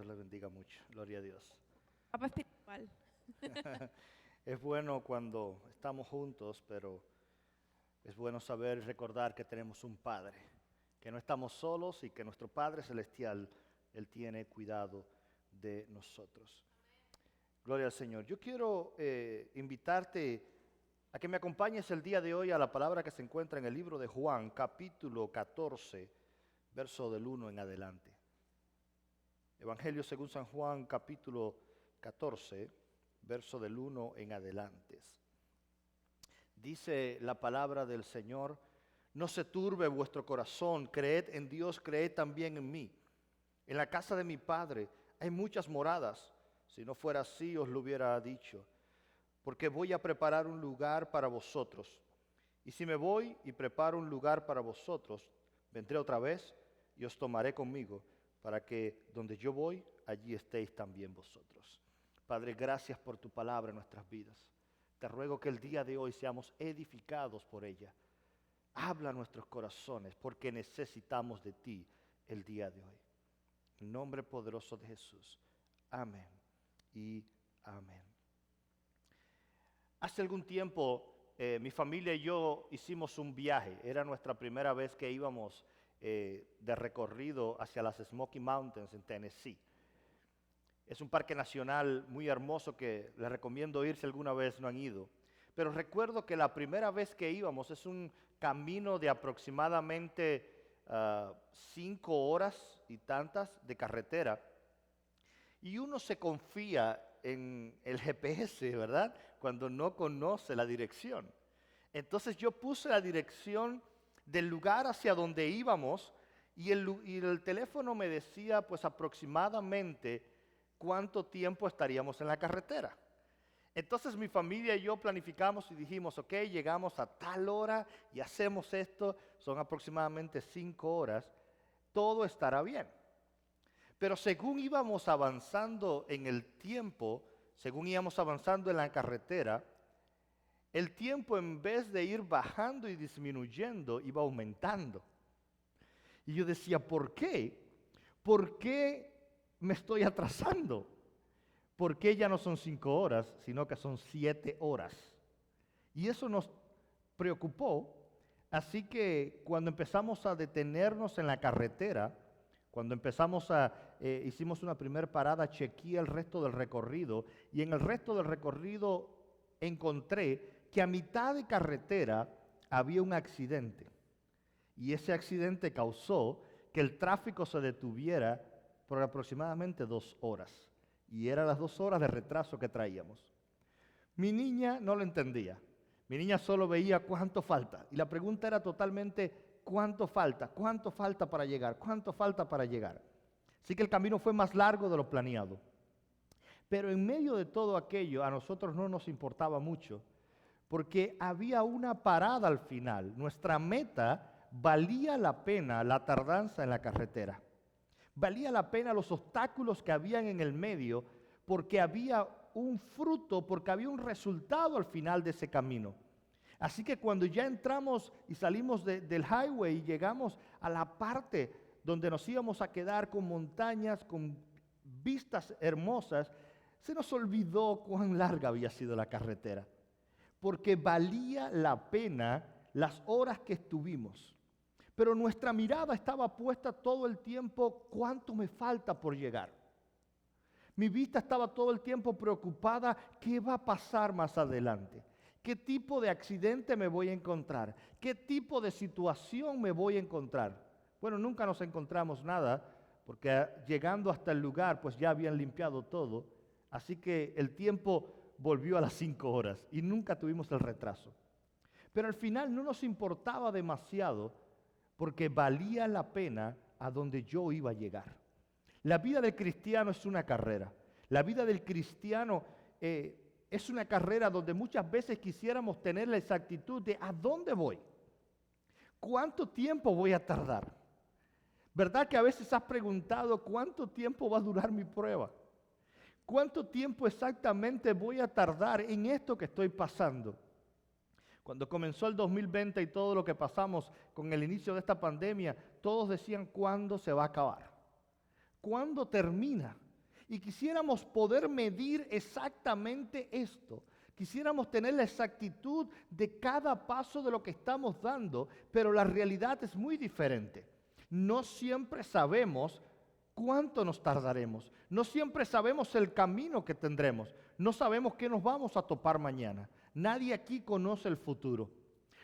Dios les bendiga mucho. Gloria a Dios. Papá espiritual. Es bueno cuando estamos juntos, pero es bueno saber y recordar que tenemos un Padre, que no estamos solos y que nuestro Padre Celestial, Él tiene cuidado de nosotros. Gloria al Señor. Yo quiero invitarte a que me acompañes el día de hoy a la palabra que se encuentra en el libro de Juan, capítulo 14, verso del 1 en adelante. Evangelio según San Juan, capítulo 14, verso del 1 en adelante. Dice la palabra del Señor: no se turbe vuestro corazón, creed en Dios, creed también en mí. En la casa de mi Padre hay muchas moradas, si no fuera así os lo hubiera dicho, porque voy a preparar un lugar para vosotros. Y si me voy y preparo un lugar para vosotros, vendré otra vez y os tomaré conmigo, para que donde yo voy, allí estéis también vosotros. Padre, gracias por tu palabra en nuestras vidas. Te ruego que el día de hoy seamos edificados por ella. Habla a nuestros corazones, porque necesitamos de ti el día de hoy. En el nombre poderoso de Jesús. Amén y amén. Hace algún tiempo mi familia y yo hicimos un viaje. Era nuestra primera vez que íbamos de recorrido hacia las Smoky Mountains en Tennessee. Es un parque nacional muy hermoso que les recomiendo ir si alguna vez no han ido. Pero recuerdo que la primera vez que íbamos es un camino de aproximadamente 5 horas y tantas de carretera. Y uno se confía en el GPS, ¿verdad? Cuando no conoce la dirección. Entonces yo puse la dirección del lugar hacia donde íbamos y el teléfono me decía pues aproximadamente cuánto tiempo estaríamos en la carretera. Entonces mi familia y yo planificamos y dijimos, ok, llegamos a tal hora y hacemos esto, son aproximadamente 5 horas, todo estará bien. Pero según íbamos avanzando en el tiempo, según íbamos avanzando en la carretera, el tiempo en vez de ir bajando y disminuyendo, iba aumentando. Y yo decía, ¿por qué? ¿Por qué me estoy atrasando? ¿Por qué ya no son 5 horas, sino que son 7 horas? Y eso nos preocupó, así que cuando empezamos a detenernos en la carretera, cuando hicimos una primera parada, chequeé el resto del recorrido y en el resto del recorrido encontré que a mitad de carretera había un accidente. Y ese accidente causó que el tráfico se detuviera por aproximadamente 2 horas. Y eran las 2 horas de retraso que traíamos. Mi niña no lo entendía. Mi niña solo veía cuánto falta. Y la pregunta era totalmente, ¿cuánto falta? ¿Cuánto falta para llegar? ¿Cuánto falta para llegar? Así que el camino fue más largo de lo planeado. Pero en medio de todo aquello, a nosotros no nos importaba mucho, porque había una parada al final. Nuestra meta valía la pena la tardanza en la carretera. Valía la pena los obstáculos que habían en el medio, porque había un fruto, porque había un resultado al final de ese camino. Así que cuando ya entramos y salimos del highway y llegamos a la parte donde nos íbamos a quedar con montañas, con vistas hermosas, se nos olvidó cuán larga había sido la carretera, porque valía la pena las horas que estuvimos. Pero nuestra mirada estaba puesta todo el tiempo, ¿cuánto me falta por llegar? Mi vista estaba todo el tiempo preocupada, ¿qué va a pasar más adelante? ¿Qué tipo de accidente me voy a encontrar? ¿Qué tipo de situación me voy a encontrar? Bueno, nunca nos encontramos nada, porque llegando hasta el lugar, pues ya habían limpiado todo. Así que el tiempo volvió a las 5 horas y nunca tuvimos el retraso. Pero al final no nos importaba demasiado, porque valía la pena a donde yo iba a llegar. La vida del cristiano es una carrera. La vida del cristiano es una carrera donde muchas veces quisiéramos tener la exactitud de ¿a dónde voy? ¿Cuánto tiempo voy a tardar? ¿Verdad que a veces has preguntado cuánto tiempo va a durar mi prueba? ¿Cuánto tiempo exactamente voy a tardar en esto que estoy pasando? Cuando comenzó el 2020 y todo lo que pasamos con el inicio de esta pandemia, todos decían, ¿cuándo se va a acabar? ¿Cuándo termina? Y quisiéramos poder medir exactamente esto. Quisiéramos tener la exactitud de cada paso de lo que estamos dando, pero la realidad es muy diferente. No siempre sabemos cuánto nos tardaremos. No siempre sabemos el camino que tendremos. No sabemos qué nos vamos a topar mañana. Nadie aquí conoce el futuro.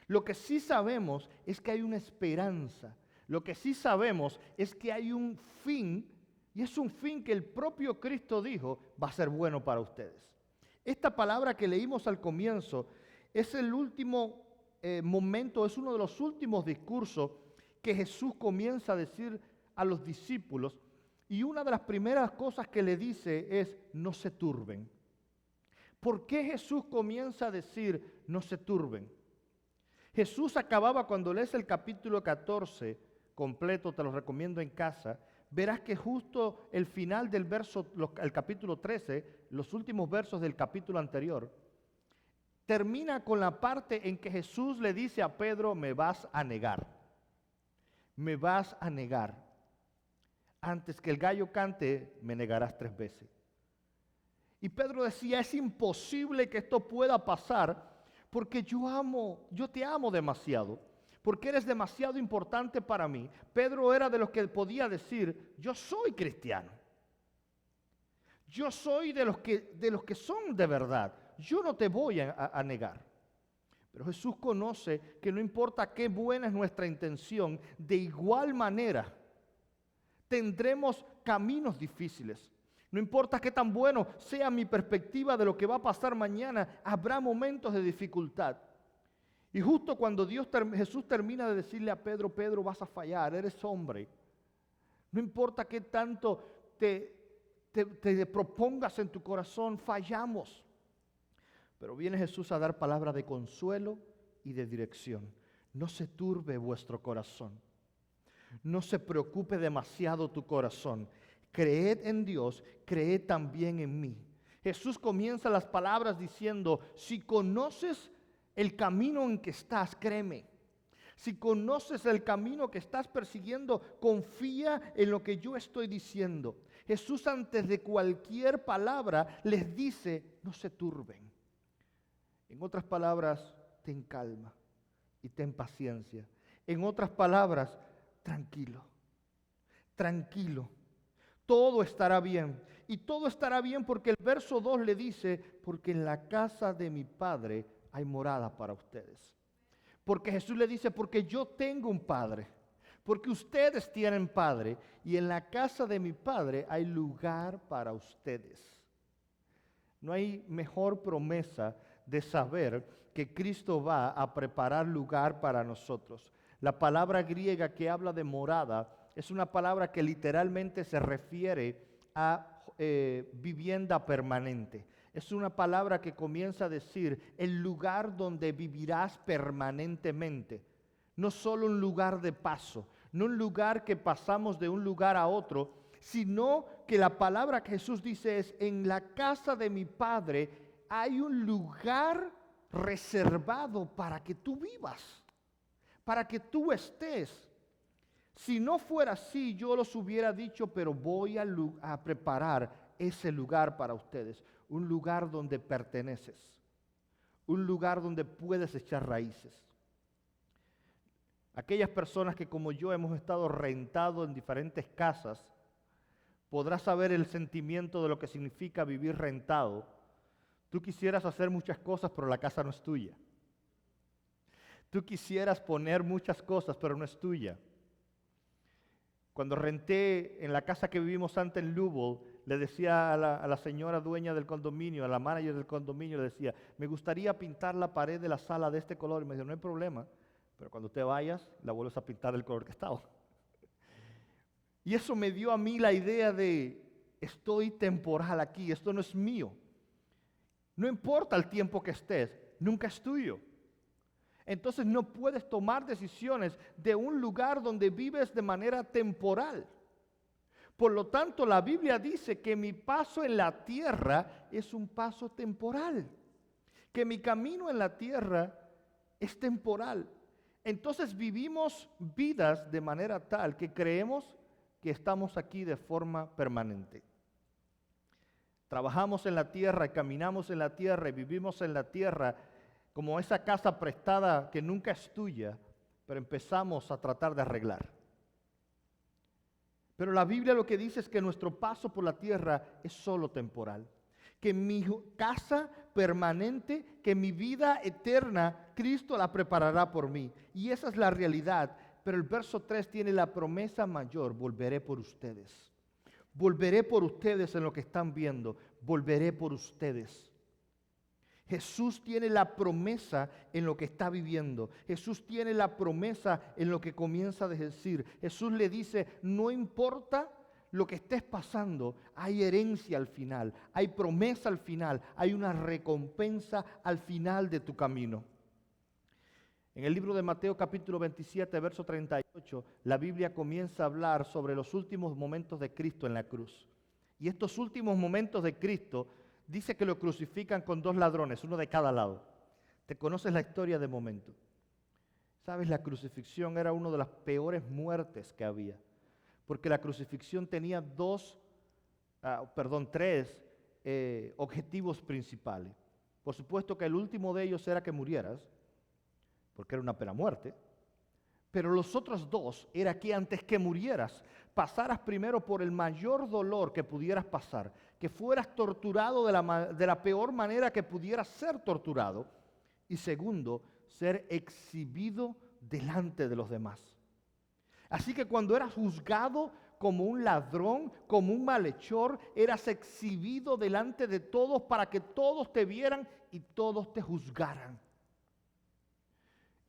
Lo que sí sabemos es que hay una esperanza. Lo que sí sabemos es que hay un fin, y es un fin que el propio Cristo dijo va a ser bueno para ustedes. Esta palabra que leímos al comienzo es el último momento, es uno de los últimos discursos que Jesús comienza a decir a los discípulos. Y una de las primeras cosas que le dice es, no se turben. ¿Por qué Jesús comienza a decir, no se turben? Jesús acababa, cuando lees el capítulo 14 completo, te lo recomiendo en casa, verás que justo el final del el capítulo 13, los últimos versos del capítulo anterior, termina con la parte en que Jesús le dice a Pedro, me vas a negar. Me vas a negar. Antes que el gallo cante, me negarás 3 veces. Y Pedro decía, es imposible que esto pueda pasar porque yo te amo demasiado. Porque eres demasiado importante para mí. Pedro era de los que podía decir, yo soy cristiano. Yo soy de los que son de verdad. Yo no te voy a negar. Pero Jesús conoce que no importa qué buena es nuestra intención, de igual manera tendremos caminos difíciles. No importa qué tan bueno sea mi perspectiva de lo que va a pasar mañana, habrá momentos de dificultad. Y justo cuando Jesús termina de decirle a Pedro, Pedro, vas a fallar, eres hombre. No importa qué tanto te propongas en tu corazón, fallamos. Pero viene Jesús a dar palabra de consuelo y de dirección. No se turbe vuestro corazón. No se preocupe demasiado tu corazón. Creed en Dios, creed también en mí. Jesús comienza las palabras diciendo, si conoces el camino en que estás, créeme. Si conoces el camino que estás persiguiendo, confía en lo que yo estoy diciendo. Jesús, antes de cualquier palabra, les dice, no se turben. En otras palabras, ten calma y ten paciencia. En otras palabras, tranquilo, tranquilo. Todo estará bien. Y todo estará bien porque el verso 2 le dice, porque en la casa de mi Padre hay morada para ustedes. Porque Jesús le dice, porque yo tengo un Padre, porque ustedes tienen Padre, y en la casa de mi Padre hay lugar para ustedes. No hay mejor promesa de saber que Cristo va a preparar lugar para nosotros. La palabra griega que habla de morada es una palabra que literalmente se refiere a vivienda permanente. Es una palabra que comienza a decir el lugar donde vivirás permanentemente. No solo un lugar de paso, no un lugar que pasamos de un lugar a otro, sino que la palabra que Jesús dice es, en la casa de mi Padre hay un lugar reservado para que tú vivas, para que tú estés. Si no fuera así, yo los hubiera dicho, pero voy a preparar ese lugar para ustedes. Un lugar donde perteneces. Un lugar donde puedes echar raíces. Aquellas personas que como yo hemos estado rentados en diferentes casas, podrás saber el sentimiento de lo que significa vivir rentado. Tú quisieras hacer muchas cosas, pero la casa no es tuya. Tú quisieras poner muchas cosas, pero no es tuya. Cuando renté en la casa que vivimos antes en Louisville, le decía a la señora dueña del condominio, a la manager del condominio, le decía, me gustaría pintar la pared de la sala de este color. Y me dijo, no hay problema, pero cuando te vayas, la vuelves a pintar del color que estaba. Y eso me dio a mí la idea de, estoy temporal aquí, esto no es mío. No importa el tiempo que estés, nunca es tuyo. Entonces no puedes tomar decisiones de un lugar donde vives de manera temporal. Por lo tanto, la Biblia dice que mi paso en la tierra es un paso temporal. Que mi camino en la tierra es temporal. Entonces vivimos vidas de manera tal que creemos que estamos aquí de forma permanente. Trabajamos en la tierra y caminamos en la tierra y vivimos en la tierra como esa casa prestada que nunca es tuya, pero empezamos a tratar de arreglar. Pero la Biblia lo que dice es que nuestro paso por la tierra es solo temporal. Que mi casa permanente, que mi vida eterna, Cristo la preparará por mí. Y esa es la realidad. Pero el verso 3 tiene la promesa mayor: volveré por ustedes. Volveré por ustedes en lo que están viendo. Volveré por ustedes. Jesús tiene la promesa en lo que está viviendo. Jesús tiene la promesa en lo que comienza a decir. Jesús le dice, no importa lo que estés pasando, hay herencia al final, hay promesa al final, hay una recompensa al final de tu camino. En el libro de Mateo capítulo 27, verso 38, la Biblia comienza a hablar sobre los últimos momentos de Cristo en la cruz. Y estos últimos momentos de Cristo dice que lo crucifican con 2 ladrones, uno de cada lado. Te conoces la historia de momento. Sabes, la crucifixión era una de las peores muertes que había, porque la crucifixión tenía 3 objetivos principales. Por supuesto que el último de ellos era que murieras, porque era una pena muerte, pero los otros 2 era que antes que murieras, pasaras primero por el mayor dolor que pudieras pasar, que fueras torturado de la peor manera que pudieras ser torturado, y segundo, ser exhibido delante de los demás. Así que cuando eras juzgado como un ladrón, como un malhechor, eras exhibido delante de todos para que todos te vieran y todos te juzgaran.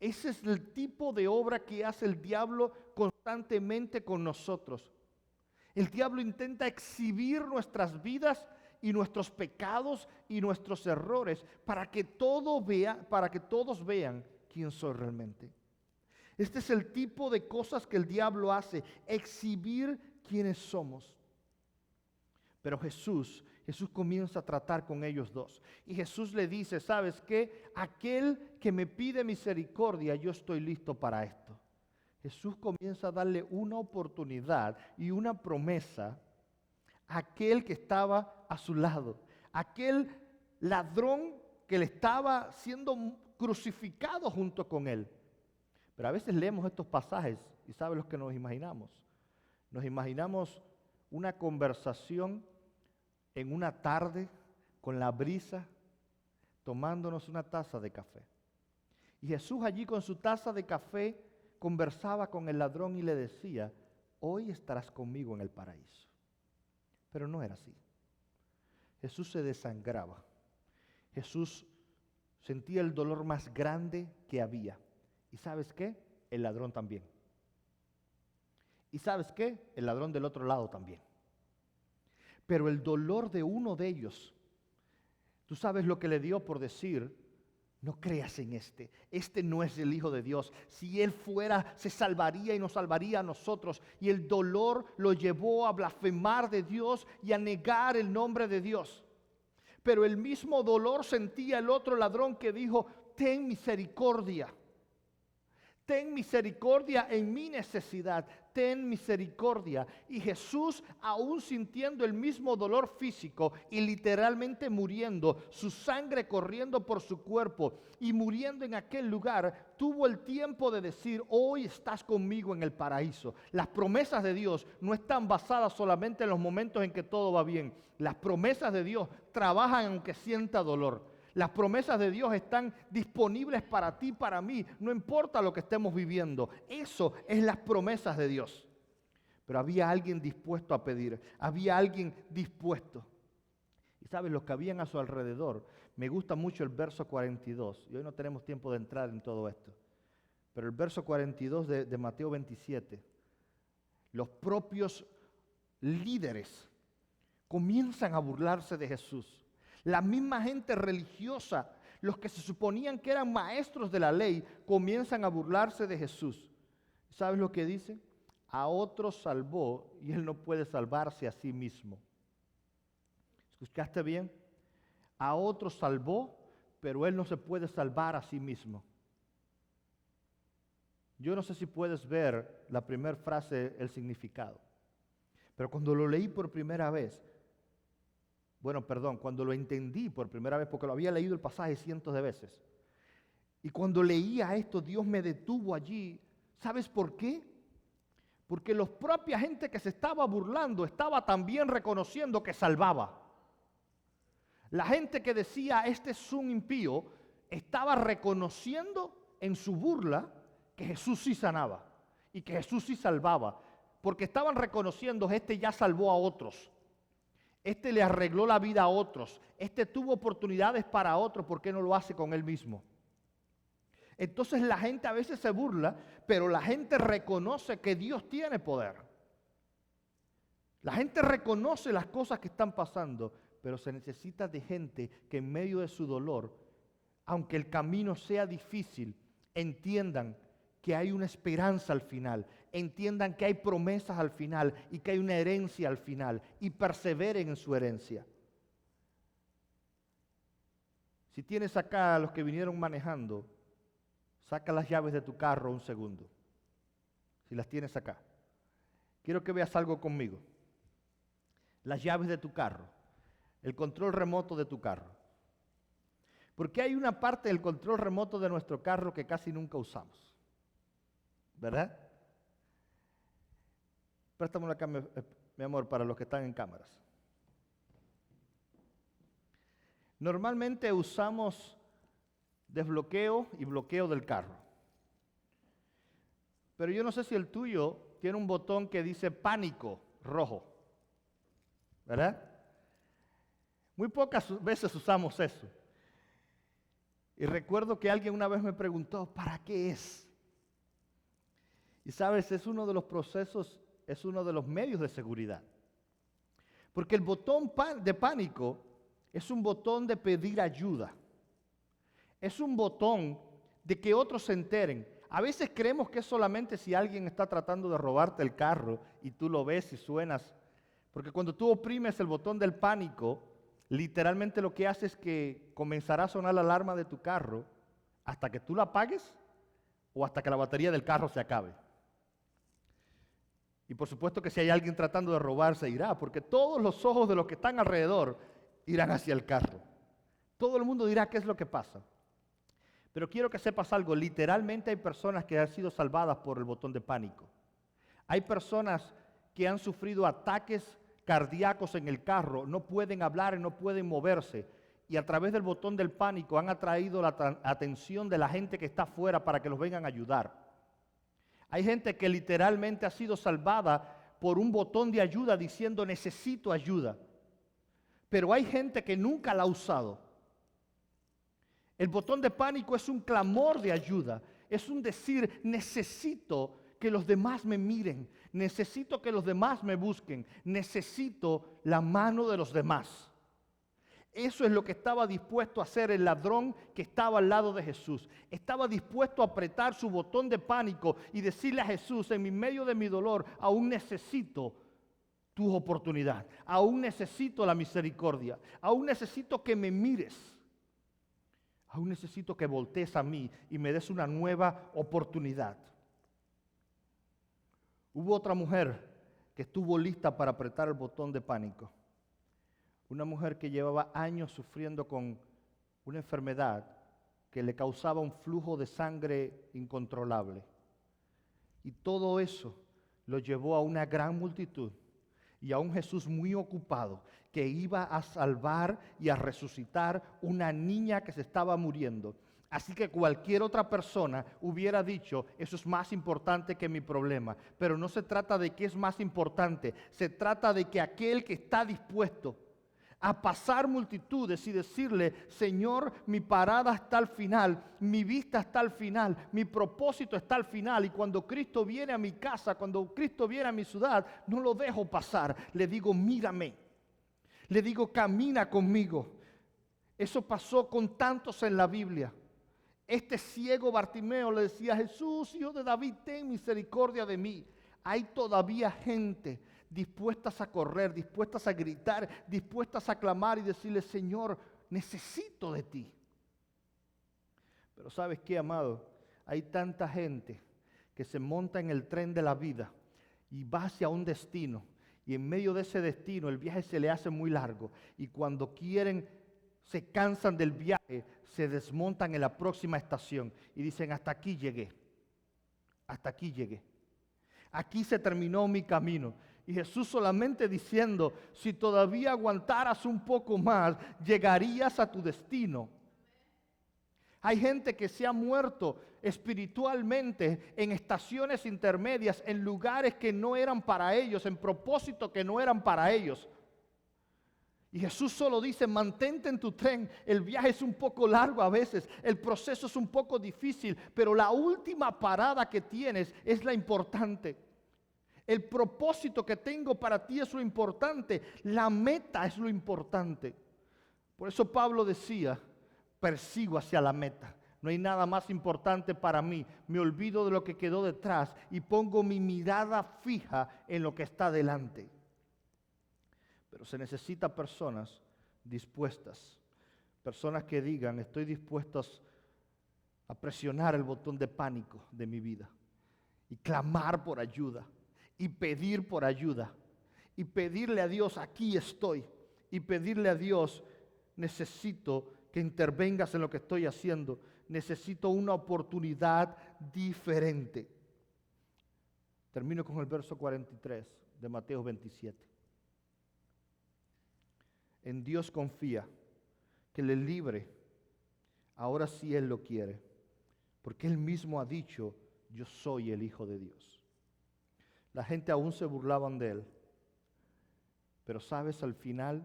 Ese es el tipo de obra que hace el diablo constantemente con nosotros. El diablo intenta exhibir nuestras vidas y nuestros pecados y nuestros errores para que todos vean quién soy realmente. Este es el tipo de cosas que el diablo hace, exhibir quiénes somos. Pero Jesús comienza a tratar con ellos 2. Y Jesús le dice, ¿sabes qué? Aquel que me pide misericordia, yo estoy listo para esto. Jesús comienza a darle una oportunidad y una promesa a aquel que estaba a su lado. Aquel ladrón que le estaba siendo crucificado junto con él. Pero a veces leemos estos pasajes y ¿sabes lo que nos imaginamos? Nos imaginamos una conversación en una tarde con la brisa, tomándonos una taza de café. Y Jesús allí con su taza de café conversaba con el ladrón y le decía, hoy estarás conmigo en el paraíso. Pero no era así. Jesús se desangraba. Jesús sentía el dolor más grande que había. ¿Y sabes qué? El ladrón también. ¿Y sabes qué? El ladrón del otro lado también. Pero el dolor de uno de ellos, tú sabes lo que le dio por decir, no creas en este no es el Hijo de Dios. Si Él fuera, se salvaría y nos salvaría a nosotros. Y el dolor lo llevó a blasfemar de Dios y a negar el nombre de Dios. Pero el mismo dolor sentía el otro ladrón que dijo, ten misericordia. Ten misericordia en mi necesidad, ten misericordia. Y Jesús, aún sintiendo el mismo dolor físico y literalmente muriendo, su sangre corriendo por su cuerpo y muriendo en aquel lugar, tuvo el tiempo de decir, hoy estás conmigo en el paraíso. Las promesas de Dios no están basadas solamente en los momentos en que todo va bien. Las promesas de Dios trabajan aunque sienta dolor. Las promesas de Dios están disponibles para ti, para mí, no importa lo que estemos viviendo. Eso es las promesas de Dios. Pero había alguien dispuesto a pedir, había alguien dispuesto. Y sabes, los que habían a su alrededor, me gusta mucho el verso 42, y hoy no tenemos tiempo de entrar en todo esto. Pero el verso 42 de Mateo 27, los propios líderes comienzan a burlarse de Jesús. La misma gente religiosa, los que se suponían que eran maestros de la ley, comienzan a burlarse de Jesús. ¿Sabes lo que dice? A otros salvó y Él no puede salvarse a sí mismo. ¿Escuchaste bien? A otros salvó, pero Él no se puede salvar a sí mismo. Yo no sé si puedes ver la primera frase, el significado. Pero cuando lo leí por primera vez, Bueno, perdón, cuando lo entendí por primera vez, porque lo había leído el pasaje cientos de veces. Y cuando leía esto, Dios me detuvo allí. ¿Sabes por qué? Porque la propia gente que se estaba burlando estaba también reconociendo que salvaba. La gente que decía, este es un impío, estaba reconociendo en su burla que Jesús sí sanaba y que Jesús sí salvaba. Porque estaban reconociendo, este ya salvó a otros. Este le arregló la vida a otros. Este tuvo oportunidades para otros. ¿Por qué no lo hace con él mismo? Entonces la gente a veces se burla, pero la gente reconoce que Dios tiene poder. La gente reconoce las cosas que están pasando, pero se necesita de gente que en medio de su dolor, aunque el camino sea difícil, entiendan que hay una esperanza al final, entiendan que hay promesas al final y que hay una herencia al final y perseveren en su herencia. Si tienes acá a los que vinieron manejando, saca las llaves de tu carro un segundo, si las tienes acá. Quiero que veas algo conmigo. Las llaves de tu carro, el control remoto de tu carro. Porque hay una parte del control remoto de nuestro carro que casi nunca usamos, ¿verdad? Préstamelo acá, mi amor, para los que están en cámaras. Normalmente usamos desbloqueo y bloqueo del carro. Pero yo no sé si el tuyo tiene un botón que dice pánico rojo, ¿verdad? Muy pocas veces usamos eso. Y recuerdo que alguien una vez me preguntó, ¿para qué es? Y sabes, es uno de los procesos, es uno de los medios de seguridad. Porque el botón de pánico es un botón de pedir ayuda. Es un botón de que otros se enteren. A veces creemos que es solamente si alguien está tratando de robarte el carro y tú lo ves y suenas. Porque cuando tú oprimes el botón del pánico, literalmente lo que hace es que comenzará a sonar la alarma de tu carro hasta que tú la apagues o hasta que la batería del carro se acabe. Y por supuesto que si hay alguien tratando de robarse, irá, porque todos los ojos de los que están alrededor irán hacia el carro. Todo el mundo dirá qué es lo que pasa. Pero quiero que sepas algo, literalmente hay personas que han sido salvadas por el botón de pánico. Hay personas que han sufrido ataques cardíacos en el carro, no pueden hablar y no pueden moverse. Y a través del botón del pánico han atraído la atención de la gente que está afuera para que los vengan a ayudar. Hay gente que literalmente ha sido salvada por un botón de ayuda diciendo necesito ayuda. Pero hay gente que nunca la ha usado. El botón de pánico es un clamor de ayuda. Es un decir necesito que los demás me miren. Necesito que los demás me busquen. Necesito la mano de los demás. Eso es lo que estaba dispuesto a hacer el ladrón que estaba al lado de Jesús. Estaba dispuesto a apretar su botón de pánico y decirle a Jesús, en medio de mi dolor, aún necesito tu oportunidad. Aún necesito la misericordia. Aún necesito que me mires. Aún necesito que voltees a mí y me des una nueva oportunidad. Hubo otra mujer que estuvo lista para apretar el botón de pánico. Una mujer que llevaba años sufriendo con una enfermedad que le causaba un flujo de sangre incontrolable. Y todo eso lo llevó a una gran multitud y a un Jesús muy ocupado que iba a salvar y a resucitar una niña que se estaba muriendo. Así que cualquier otra persona hubiera dicho, eso es más importante que mi problema. Pero no se trata de qué es más importante, se trata de que aquel que está dispuesto a pasar multitudes y decirle, Señor, mi parada está al final, mi vista está al final, mi propósito está al final. Y cuando Cristo viene a mi casa, cuando Cristo viene a mi ciudad, no lo dejo pasar. Le digo, mírame. Le digo, camina conmigo. Eso pasó con tantos en la Biblia. Este ciego Bartimeo le decía, Jesús, Hijo de David, ten misericordia de mí. Hay todavía gente dispuestas a correr, dispuestas a gritar, dispuestas a clamar y decirle, Señor, necesito de ti. Pero ¿sabes qué, amado? Hay tanta gente que se monta en el tren de la vida y va hacia un destino Y en medio de ese destino el viaje se le hace muy largo. Y cuando se cansan del viaje, se desmontan en la próxima estación y dicen, hasta aquí llegué. Hasta aquí llegué. Aquí se terminó mi camino. Y Jesús solamente diciendo, si todavía aguantaras un poco más, llegarías a tu destino. Hay gente que se ha muerto espiritualmente en estaciones intermedias, en lugares que no eran para ellos, en propósitos que no eran para ellos. Y Jesús solo dice, mantente en tu tren, el viaje es un poco largo a veces, el proceso es un poco difícil, pero la última parada que tienes es la importante. El propósito que tengo para ti es lo importante, la meta es lo importante. Por eso Pablo decía, persigo hacia la meta. No hay nada más importante para mí. Me olvido de lo que quedó detrás y pongo mi mirada fija en lo que está delante. Pero se necesita personas dispuestas. Personas que digan, estoy dispuestos a presionar el botón de pánico de mi vida. Y clamar por ayuda. Y pedir por ayuda. Y pedirle a Dios, aquí estoy. Y pedirle a Dios, necesito que intervengas en lo que estoy haciendo. Necesito una oportunidad diferente. Termino con el verso 43 de Mateo 27. En Dios confía, que le libre, ahora sí Él lo quiere, porque Él mismo ha dicho, yo soy el Hijo de Dios. La gente aún se burlaban de Él, pero sabes, al final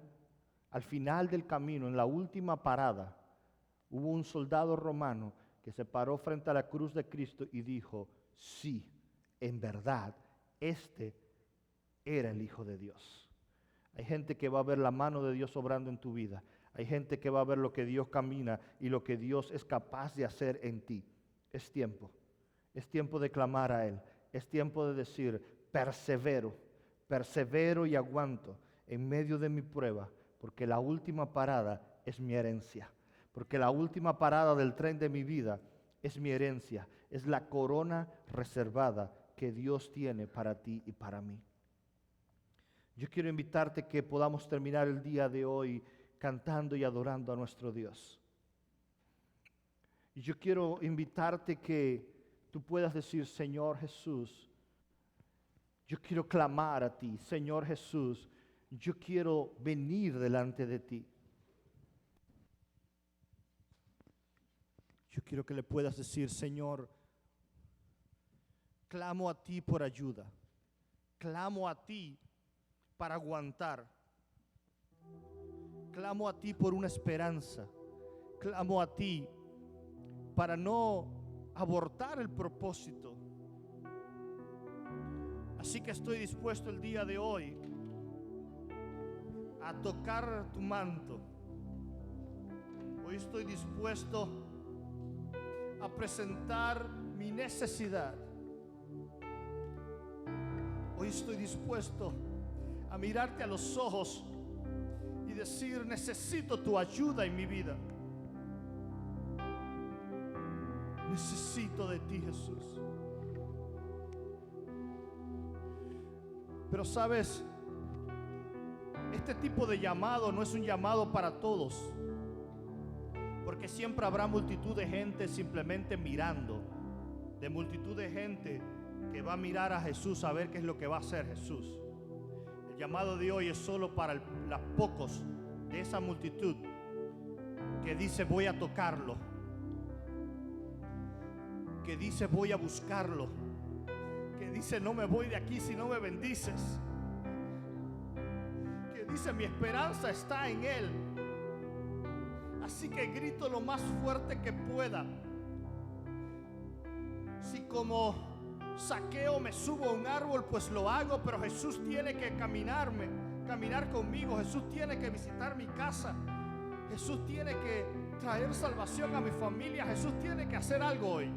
del camino, en la última parada, hubo un soldado romano que se paró frente a la cruz de Cristo y dijo, sí, en verdad, este era el Hijo de Dios. Hay gente que va a ver la mano de Dios obrando en tu vida. Hay gente que va a ver lo que Dios camina y lo que Dios es capaz de hacer en ti. Es tiempo de clamar a Él. Es tiempo de decir, persevero y aguanto en medio de mi prueba, porque la última parada es mi herencia. Porque la última parada del tren de mi vida es mi herencia. Es la corona reservada que Dios tiene para ti y para mí. Yo quiero invitarte que podamos terminar el día de hoy cantando y adorando a nuestro Dios. Y yo quiero invitarte que tú puedas decir, Señor Jesús, yo quiero clamar a ti. Señor Jesús, yo quiero venir delante de ti. Yo quiero que le puedas decir, Señor, clamo a ti por ayuda. Clamo a ti para aguantar. Clamo a ti por una esperanza. Clamo a ti para no abortar el propósito. Así que estoy dispuesto el día de hoy a tocar tu manto. Hoy estoy dispuesto a presentar mi necesidad. Hoy estoy dispuesto a mirarte a los ojos y decir, necesito tu ayuda en mi vida. Necesito de ti, Jesús. Pero sabes, este tipo de llamado no es un llamado para todos, porque siempre habrá multitud de gente simplemente mirando, de multitud de gente que va a mirar a Jesús a ver qué es lo que va a hacer Jesús. El llamado de hoy es solo para los pocos de esa multitud que dice voy a tocarlo, que dice voy a buscarlo, que dice no me voy de aquí si no me bendices, que dice mi esperanza está en Él. Así que grito lo más fuerte que pueda. Si como Zaqueo me subo a un árbol, pues lo hago, pero Jesús tiene que caminar conmigo. Jesús tiene que visitar mi casa. Jesús tiene que traer salvación a mi familia. Jesús tiene que hacer algo hoy.